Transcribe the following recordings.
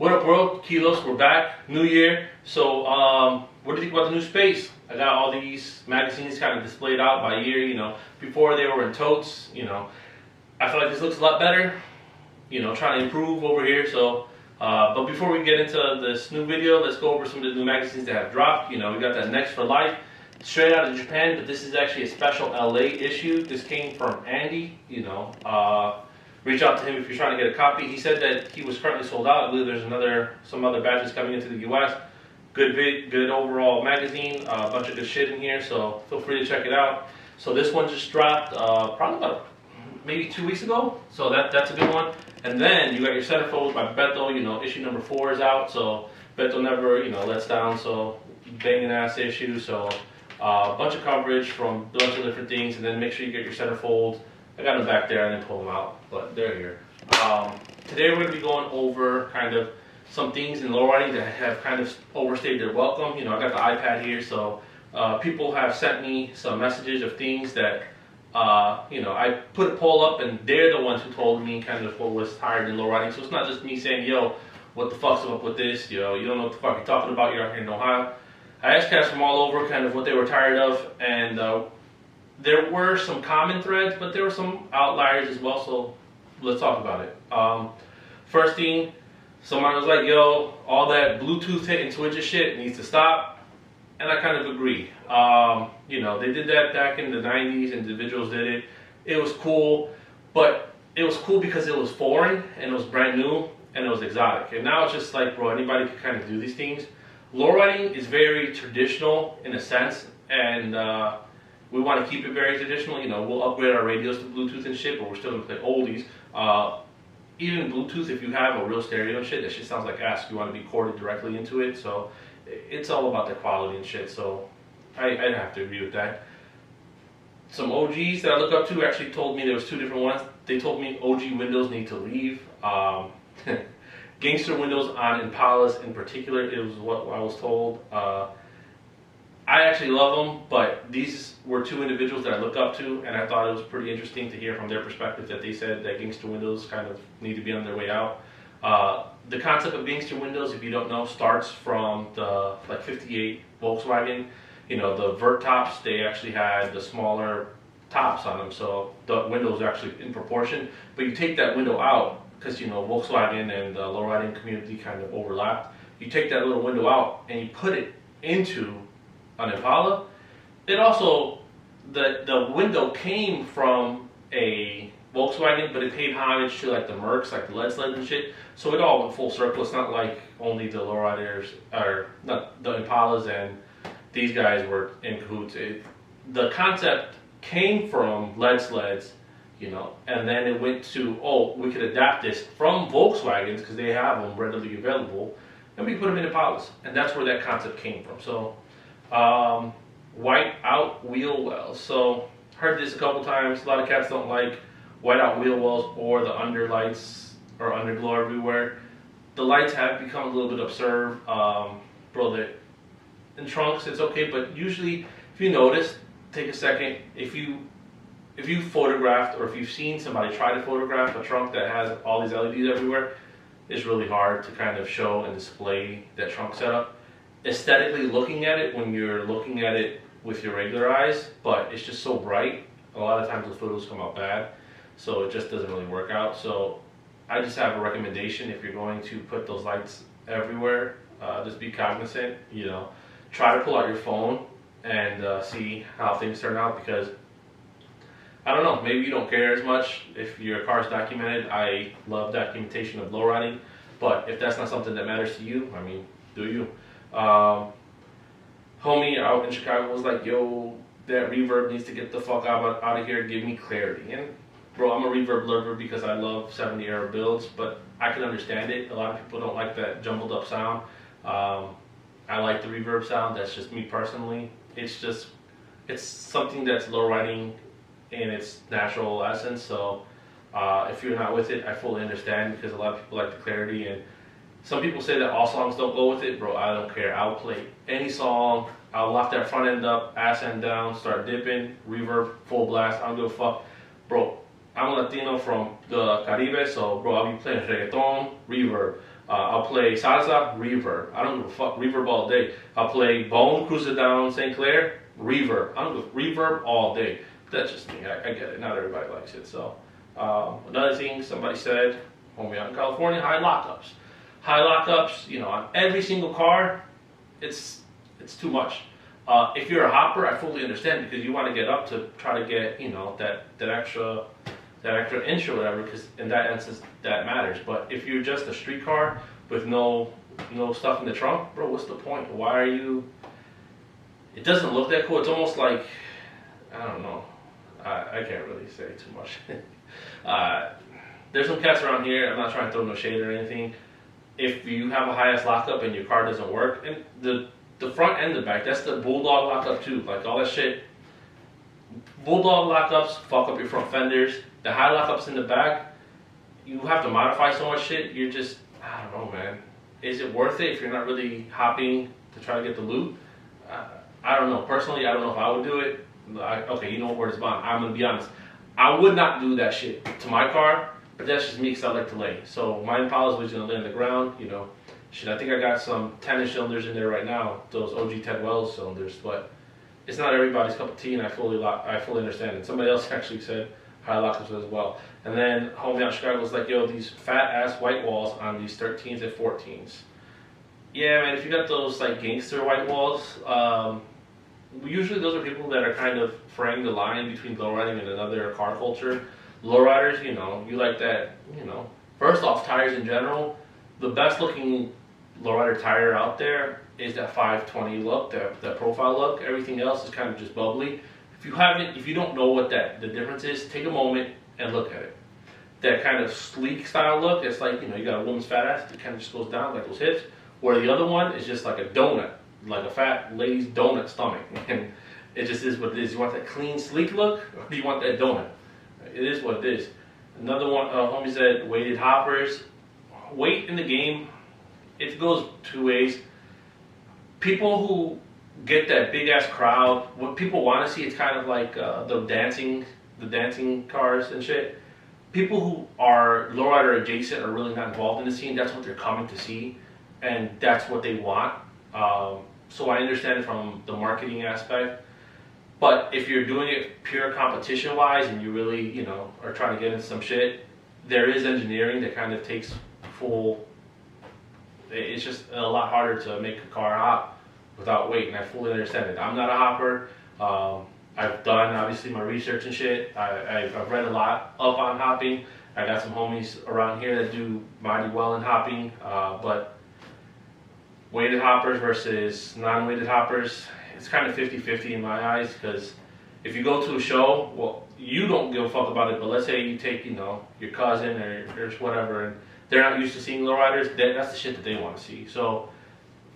What up, world? Kilos, we're back. New year. So, what do you think about the new space? I got all these magazines kind of displayed out by year. You know, before they were in totes. You know, I feel like this looks a lot better. You know, trying to improve over here. So, but before we get into this new video, let's go over some of the new magazines that have dropped. You know, we got that Next for Life, straight out of Japan, but this is actually a special LA issue. This came from Andy. You know, reach out to him if you're trying to get a copy. He said that he was currently sold out. I believe there's some other batches coming into the U.S. Good overall magazine. A bunch of good shit in here, so feel free to check it out. So this one just dropped probably about maybe 2 weeks ago. So that's a good one. And then you got your CenterFoldz by Beto. You know, issue number 4 is out. So Beto never lets down. So banging ass issue. So a bunch of coverage from a bunch of different things, and then make sure you get your CenterFoldz. I got them back there and then pull them out, but they're here. Today we're going to be going over kind of some things in lowriding that have kind of overstayed their welcome. You know, I got the iPad here, so people have sent me some messages of things that, you know, I put a poll up and they're the ones who told me kind of what was tired in lowriding. So it's not just me saying, yo, what the fuck's up with this? Yo, you don't know what the fuck you're talking about, you're out here in Ohio. I asked cats from all over kind of what they were tired of, and there were some common threads, but there were some outliers as well, so let's talk about it. First thing, someone was like, yo, all that Bluetooth hitting switches shit needs to stop, and I kind of agree. You know, they did that back in the 90s, individuals did it. It was cool, but it was cool because it was foreign, and it was brand new, and it was exotic. And now it's just like, bro, anybody can kind of do these things. Lowriding is very traditional in a sense, and we want to keep it very traditional. You know, we'll upgrade our radios to Bluetooth and shit, but we're still going to play oldies. Even Bluetooth, if you have a real stereo and shit, that shit sounds like ass. You want to be corded directly into it, so it's all about the quality and shit, so I'd have to agree with that. Some OGs that I look up to actually told me there was 2 different ones. They told me OG windows need to leave. Gangster windows on Impalas in particular, it was what I was told. I actually love them, but these were 2 individuals that I look up to, and I thought it was pretty interesting to hear from their perspective that they said that gangster windows kind of need to be on their way out. The concept of gangster windows, if you don't know, starts from the 58 Volkswagen. You know, the vert tops, they actually had the smaller tops on them, so the windows are actually in proportion. But you take that window out, because you know Volkswagen and the lowriding community kind of overlapped. You take that little window out and you put it into an Impala. It also, the window came from a Volkswagen, but it paid homage to like the Mercs, like the LED sleds and shit. So it all went full circle. It's not like only the lowriders, or not the Impalas and these guys were in cahoots. The concept came from LED sleds, you know, and then it went to, oh, we could adapt this from Volkswagens because they have them readily available, and we put them in Impalas, and that's where that concept came from. So white out wheel wells. So heard this a couple times. A lot of cats don't like white out wheel wells or the under lights or underglow everywhere. The lights have become a little bit absurd. Bro, in trunks it's okay, but usually if you notice, take a second. If you photographed, or if you've seen somebody try to photograph a trunk that has all these LEDs everywhere, it's really hard to kind of show and display that trunk setup. Aesthetically looking at it when you're looking at it with your regular eyes, but it's just so bright, a lot of times the photos come out bad, so it just doesn't really work out. So I just have a recommendation: if you're going to put those lights everywhere, just be cognizant, you know, try to pull out your phone and see how things turn out, because I don't know, maybe you don't care as much if your car's documented. I love documentation of lowriding, but if that's not something that matters to you, I mean, do you? Homie out in Chicago was like, yo, that reverb needs to get the fuck out of here, give me clarity. And bro, I'm a reverb lover because I love 70 era builds, but I can understand it. A lot of people don't like that jumbled up sound. I like the reverb sound. That's just me personally. It's something that's lowriding in its natural essence. So if you're not with it, I fully understand, because a lot of people like the clarity, and some people say that all songs don't go with it. Bro, I don't care. I'll play any song. I'll lock that front end up, ass end down, start dipping, reverb, full blast. I don't give a fuck. Bro, I'm a Latino from the Caribe, so bro, I'll be playing reggaeton, reverb, I'll play salsa, reverb. I don't give a fuck, reverb all day. I'll play bone, cruise it down, St. Clair, reverb. I don't give reverb all day. That's just me. I get it. Not everybody likes it. So another thing somebody said, homie out in California, high lockups. High lockups, you know, on every single car, it's too much. If you're a hopper, I fully understand because you want to get up to try to get, you know, that extra inch or whatever, because in that instance that matters. But if you're just a street car with no stuff in the trunk, bro, what's the point? Why are you? It doesn't look that cool. It's almost like, I don't know. I can't really say too much. There's some cats around here. I'm not trying to throw no shade or anything. If you have a high-ass lockup and your car doesn't work, and the front and the back, that's the bulldog lockup too. Like all that shit. Bulldog lockups fuck up your front fenders. The high lockups in the back, you have to modify so much shit. You're just, I don't know, man. Is it worth it if you're not really hopping to try to get the loot? I don't know. Personally, I don't know if I would do it. Okay, you know what word is bond. I'm gonna be honest. I would not do that shit to my car, but that's just me because I like to lay. So my Impala's always gonna lay on the ground, you know. Shit, I think I got some 10-inch cylinders in there right now, those OG Ted Wells cylinders, but it's not everybody's cup of tea, and I fully understand. And somebody else actually said high lockups as well. And then homie out in Chicago was like, yo, these fat ass white walls on these 13s and 14s. Yeah, man, if you got those like gangster white walls, usually those are people that are kind of fraying the line between lowriding and another car culture. Lowriders, you know, you like that, you know. First off, tires in general, the best looking lowrider tire out there is that 520 look, that profile look. Everything else is kind of just bubbly. If you don't know what the difference is, take a moment and look at it. That kind of sleek style look, it's like, you know, you got a woman's fat ass, it kind of just goes down like those hips. Where the other one is just like a donut, like a fat lady's donut stomach. And it just is what it is. You want that clean, sleek look, or do you want that donut? It is what it is. Another one, homie said, weighted hoppers. Weight in the game, it goes two ways. People who get that big ass crowd, what people want to see, it's kind of like the dancing cars and shit. People who are lowrider adjacent are really not involved in the scene. That's what they're coming to see, and that's what they want. So I understand it from the marketing aspect. But if you're doing it pure competition wise and you really, you know, are trying to get into some shit, there is engineering that kind of takes full. It's just a lot harder to make a car hop without weight, and I fully understand it. I'm not a hopper. I've done obviously my research and shit. I've read a lot on hopping. I got some homies around here that do mighty well in hopping, but weighted hoppers versus non-weighted hoppers, it's kind of 50-50 in my eyes, because if you go to a show, well, you don't give a fuck about it, but let's say you take, you know, your cousin or whatever, and they're not used to seeing lowriders, that's the shit that they want to see. So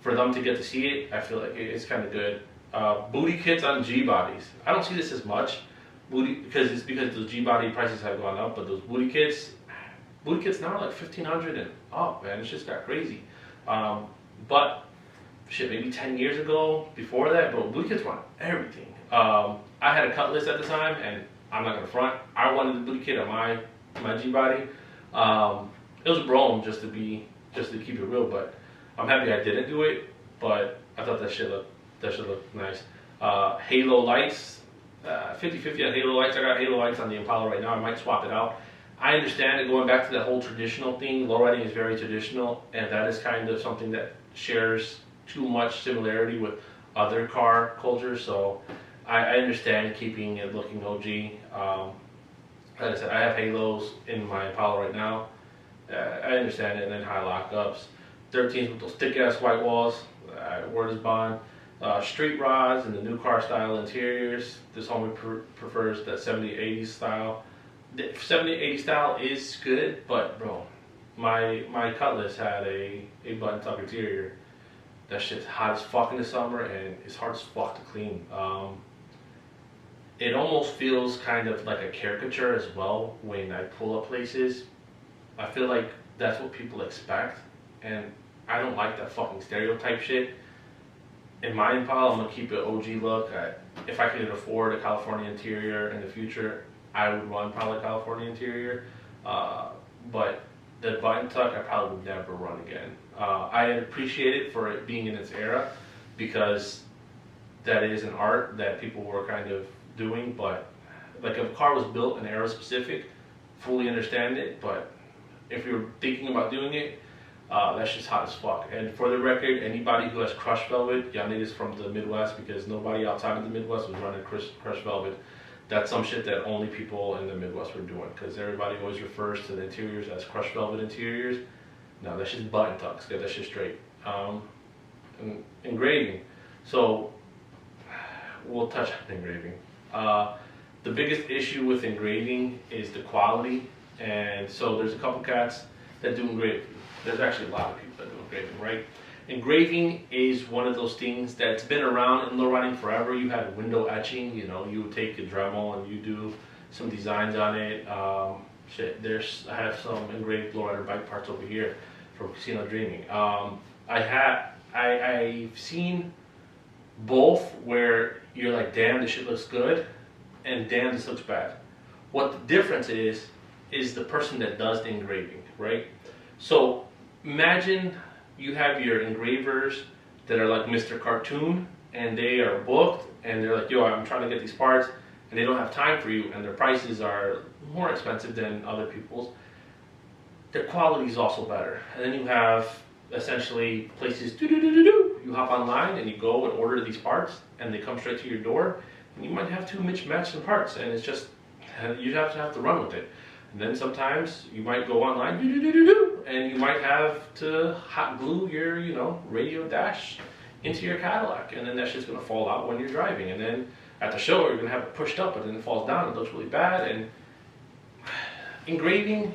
for them to get to see it, I feel like it's kind of good. Booty kits on G-bodies. I don't see this as much, because those G-body prices have gone up, but those booty kits now are like $1,500 and up, man. It's just got crazy. But shit, maybe 10 years ago, before that, bro, booty kits want everything. I had a Cutlass at the time, and I'm not gonna front, I wanted the booty kit on my G-body. It was a Brome just to keep it real, but I'm happy I didn't do it. But I thought that shit looked nice. Halo lights, 50-50 on Halo lights. I got Halo lights on the Impala right now. I might swap it out. I understand it, going back to that whole traditional thing. Lowriding is very traditional, and that is kind of something that shares too much similarity with other car cultures. So I understand keeping it looking OG. Like I said, I have Halos in my Impala right now. I understand it. And then high lockups, 13s with those thick ass white walls. Word is bond. Street rods and the new car style interiors. This homie prefers that 70-80s style. The 70-80 style is good, but bro, my Cutlass had a button tuck interior. That shit's hot as fuck in the summer, and it's hard as fuck to clean. It almost feels kind of like a caricature as well when I pull up places. I feel like that's what people expect, and I don't like that fucking stereotype shit. In my Impala, I'm gonna keep it OG look. If I could afford a California interior in the future, I would run probably California interior. But the button tuck I probably would never run again. I appreciate it for it being in its era, because that is an art that people were kind of doing, but like if a car was built in era specific, fully understand it, but if you're thinking about doing it, that's just hot as fuck. And for the record, anybody who has crushed velvet, y'all niggas from the Midwest, because nobody outside of the Midwest was running crushed velvet. That's some shit that only people in the Midwest were doing, because everybody always refers to the interiors as crushed velvet interiors. No, that's just button tucks. Get that shit straight. Engraving. So we'll touch on engraving. The biggest issue with engraving is the quality, and so there's a couple cats that do engraving. There's actually a lot of people that do engraving, right? Engraving is one of those things that's been around in lowriding forever. You had window etching, you know, you would take a Dremel and you do some designs on it. I have some engraved lowrider bike parts over here from Casino Dreaming. I've seen both where you're like, damn, this shit looks good, and damn, this looks bad. What the difference is the person that does the engraving, right? So imagine you have your engravers that are like Mr. Cartoon, and they are booked, and they're like, yo, I'm trying to get these parts, and they don't have time for you, and their prices are more expensive than other people's. Their quality is also better. And then you have essentially places, you hop online and you go and order these parts, and they come straight to your door, and you might have two matching parts, and it's just, you have to run with it. And then sometimes you might go online, and you might have to hot glue your, radio dash into your Cadillac, and then that shit's gonna fall out when you're driving. And then at the show, you're gonna have it pushed up, but then it falls down, it looks really bad. And engraving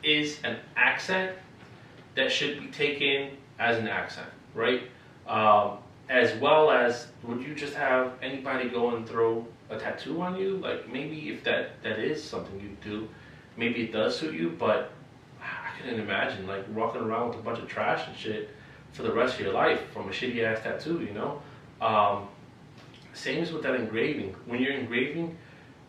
is an accent that should be taken as an accent, right? As well as, would you just have anybody go and throw a tattoo on you? Like, maybe if that is something you do, maybe it does suit you, but I couldn't imagine like walking around with a bunch of trash and shit for the rest of your life from a shitty ass tattoo, Same as with that engraving. When you're engraving,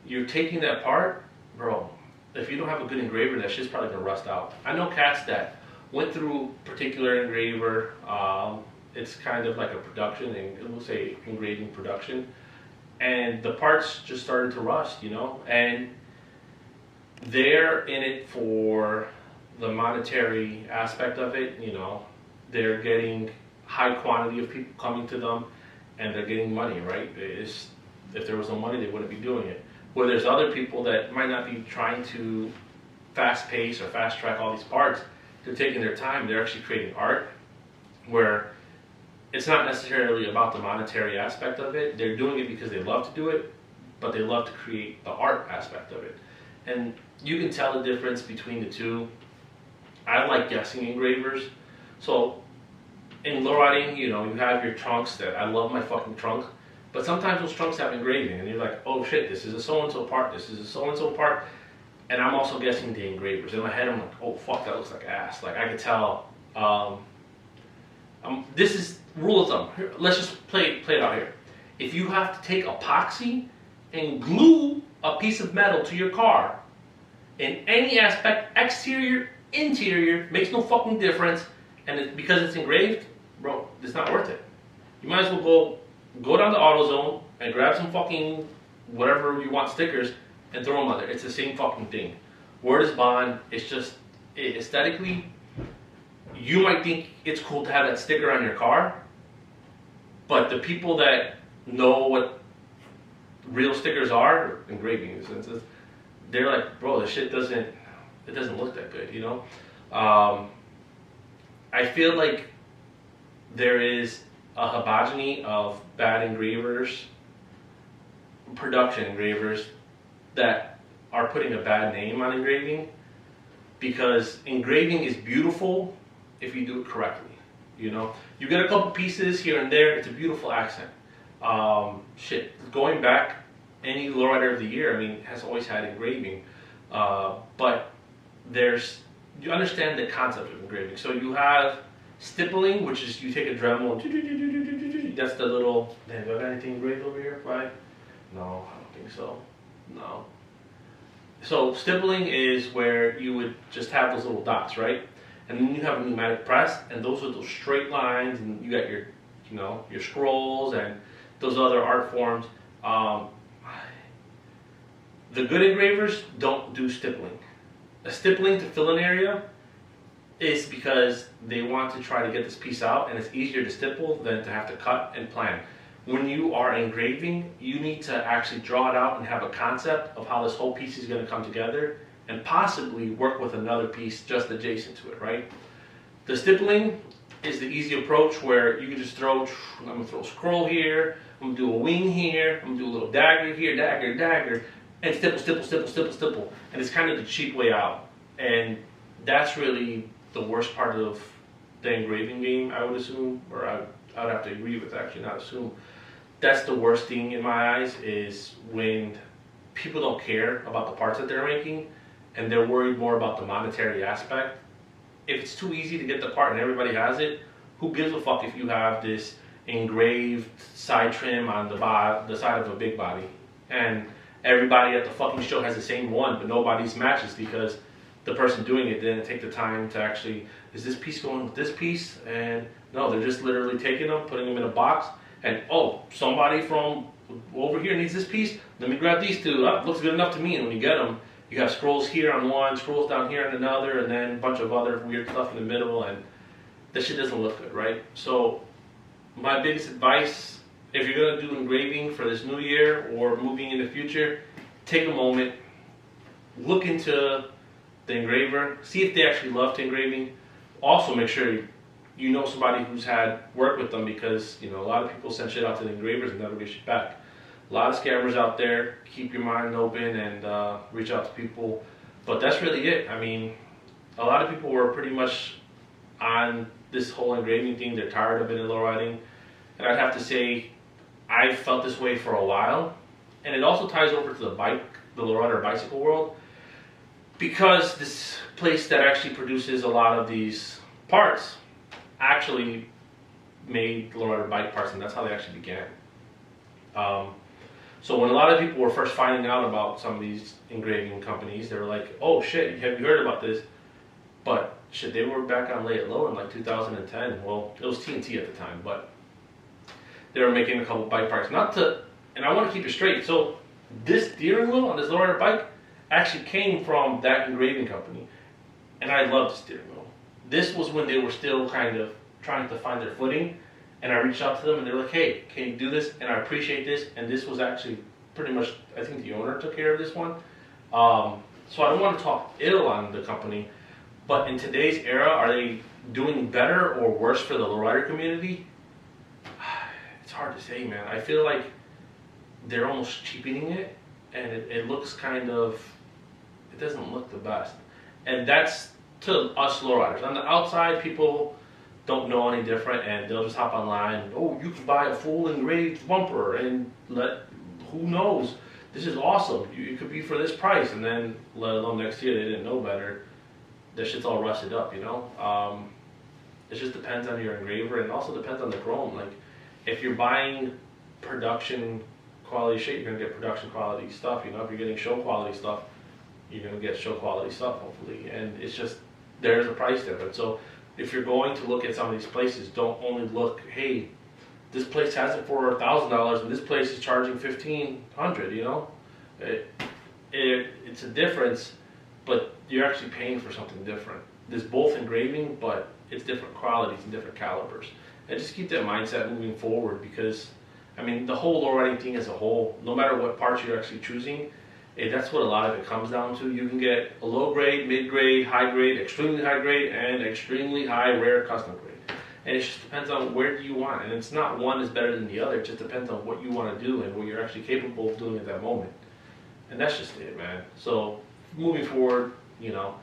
you're taking that part, bro, if you don't have a good engraver, that shit's probably gonna rust out. I know cats that went through particular engraver, it's kind of like a production, and we'll say engraving production, and the parts just started to rust, and they're in it for the monetary aspect of it, they're getting high quantity of people coming to them, and they're getting money, right? If there was no money, they wouldn't be doing it. Where there's other people that might not be trying to fast pace or fast track all these parts, they're taking their time, they're actually creating art, where it's not necessarily about the monetary aspect of it. They're doing it because they love to do it, but they love to create the art aspect of it. And you can tell the difference between the two. I like guessing engravers. So in lowriding, you have your trunks that I love my fucking trunk, but sometimes those trunks have engraving, and you're like, oh shit, this is a so-and-so part, this is a so-and-so part, and I'm also guessing the engravers. In my head, I'm like, oh fuck, that looks like ass. Like, I could tell. This is rule of thumb. Here, let's just play it out here. If you have to take epoxy and glue a piece of metal to your car, in any aspect, exterior, interior, makes no fucking difference, and because it's engraved, bro, it's not worth it. You might as well go down to AutoZone and grab some fucking whatever you want stickers and throw them on there. It's the same fucking thing. Word is bond. It's just aesthetically, you might think it's cool to have that sticker on your car, but the people that know what real stickers are, engraving in a sense, they're like, bro, this shit doesn't look that good, I feel like there is a homogeny of bad engravers, production engravers, that are putting a bad name on engraving, because engraving is beautiful if you do it correctly. You get a couple pieces here and there, it's a beautiful accent. Going back, any lowrider of the year, has always had engraving, but you understand the concept of engraving. So you have stippling, which is you take a Dremel and that's the little. Do I got anything engraved over here? Right? No, I don't think so. No. So stippling is where you would just have those little dots, right? And then you have a pneumatic press, and those are those straight lines, and you got your, you know, your scrolls and those other art forms. The good engravers don't do stippling. A stippling to fill an area is because they want to try to get this piece out, and it's easier to stipple than to have to cut and plan. When you are engraving, you need to actually draw it out and have a concept of how this whole piece is going to come together, and possibly work with another piece just adjacent to it, right? The stippling is the easy approach where you can just throw, I'm going to throw a scroll here, I'm going to do a wing here, I'm going to do a little dagger here, dagger, dagger, and stipple, stipple, stipple, stipple, stipple. And it's kind of the cheap way out. And that's really the worst part of the engraving game, I would assume, or I would have to agree with, actually, not assume. That's the worst thing in my eyes, is when people don't care about the parts that they're making and they're worried more about the monetary aspect. If it's too easy to get the part and everybody has it, who gives a fuck if you have this engraved side trim on the side of a big body and everybody at the fucking show has the same one, but nobody's matches because the person doing it didn't take the time to actually, is this piece going with this piece? And no, they're just literally taking them, putting them in a box, and oh, somebody from over here needs this piece, let me grab these two, oh, looks good enough to me. And when you get them, you have scrolls here on one, scrolls down here on another, and then a bunch of other weird stuff in the middle, and that shit doesn't look good, right? So my biggest advice, if you're gonna do engraving for this new year or moving in the future, take a moment, look into the engraver, see if they actually love to engraving. Also make sure you know somebody who's had work with them, because you know a lot of people send shit out to the engravers and never get shit back. A lot of scammers out there. Keep your mind open and reach out to people. But that's really it. I mean, a lot of people were pretty much on this whole engraving thing. They're tired of it in lowriding. And I'd have to say, I felt this way for a while. And it also ties over to the lowrider bicycle world. Because this place that actually produces a lot of these parts actually made lowrider bike parts, and that's how they actually began. So when a lot of people were first finding out about some of these engraving companies, they were like, oh shit, have you heard about this? But shit, they were back on Lay It Low in like 2010. Well, it was TNT at the time, but they were making a couple bike parts. And I want to keep it straight. So this steering wheel on this lowrider bike actually came from that engraving company. And I love the steering wheel. This was when they were still kind of trying to find their footing. And I reached out to them and they were like, hey, can you do this? And I appreciate this. And this was actually pretty much, I think the owner took care of this one. So I don't want to talk ill on the company, but in today's era, are they doing better or worse for the lowrider community? It's hard to say, man. I feel like they're almost cheapening it, and it looks kind of, it doesn't look the best. And that's to us lowriders. On the outside, people don't know any different, and they'll just hop online. Oh, you can buy a full engraved bumper, and who knows? This is awesome. It could be for this price, and then let alone next year they didn't know better. That shit's all rusted up, you know. It just depends on your engraver, and it also depends on the chrome. Like, if you're buying production quality shit, you're gonna get production quality stuff. You know, if you're getting show quality stuff, you're gonna get show quality stuff, hopefully. And it's just, there's a price difference. So if you're going to look at some of these places, don't only look, hey, this place has it for $1,000 and this place is charging $1,500. You know, it's a difference, but you're actually paying for something different. There's both engraving, but it's different qualities and different calibers. And just keep that mindset moving forward, because I mean, the whole lowriding thing as a whole, no matter what parts you're actually choosing, that's what a lot of it comes down to. You can get a low grade, mid grade, high grade, extremely high grade, and extremely high rare custom grade. And it just depends on where do you want. And it's not one is better than the other. It just depends on what you want to do and what you're actually capable of doing at that moment. And that's just it, man. So moving forward, you know,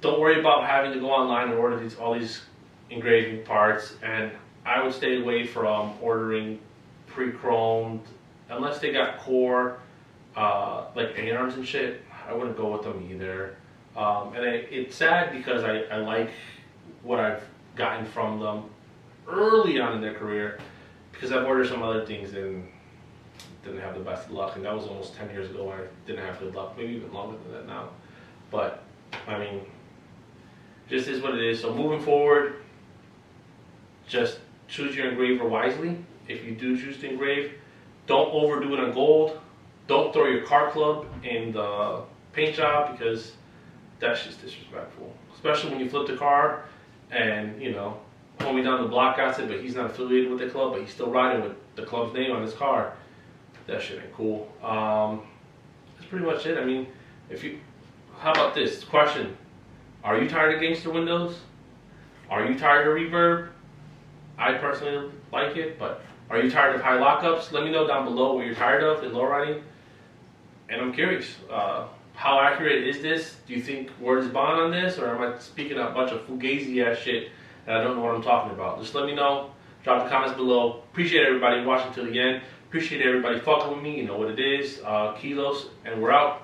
don't worry about having to go online and order all these engraving parts. And I would stay away from ordering pre-chromed, unless they got core, like A-arms and shit. I wouldn't go with them either. And it's sad because I like what I've gotten from them early on in their career, because I've ordered some other things and didn't have the best of luck, and that was almost 10 years ago when I didn't have good luck, maybe even longer than that now. But I mean, just is what it is. So moving forward, just choose your engraver wisely. If you do choose to engrave, don't overdo it on gold. Don't throw your car club in the paint job, because that's just disrespectful. Especially when you flip the car and, you know, homie down the block got it, but he's not affiliated with the club, but he's still riding with the club's name on his car. That shit ain't cool. That's pretty much it. I mean, how about this question? Are you tired of gangster windows? Are you tired of reverb? I personally like it, but are you tired of high lockups? Let me know down below what you're tired of in lowriding. And I'm curious, how accurate is this? Do you think word is bond on this, or am I speaking a bunch of fugazi ass shit that I don't know what I'm talking about? Just let me know. Drop the comments below. Appreciate everybody watching till the end. Appreciate everybody fucking with me. You know what it is. Kilos, and we're out.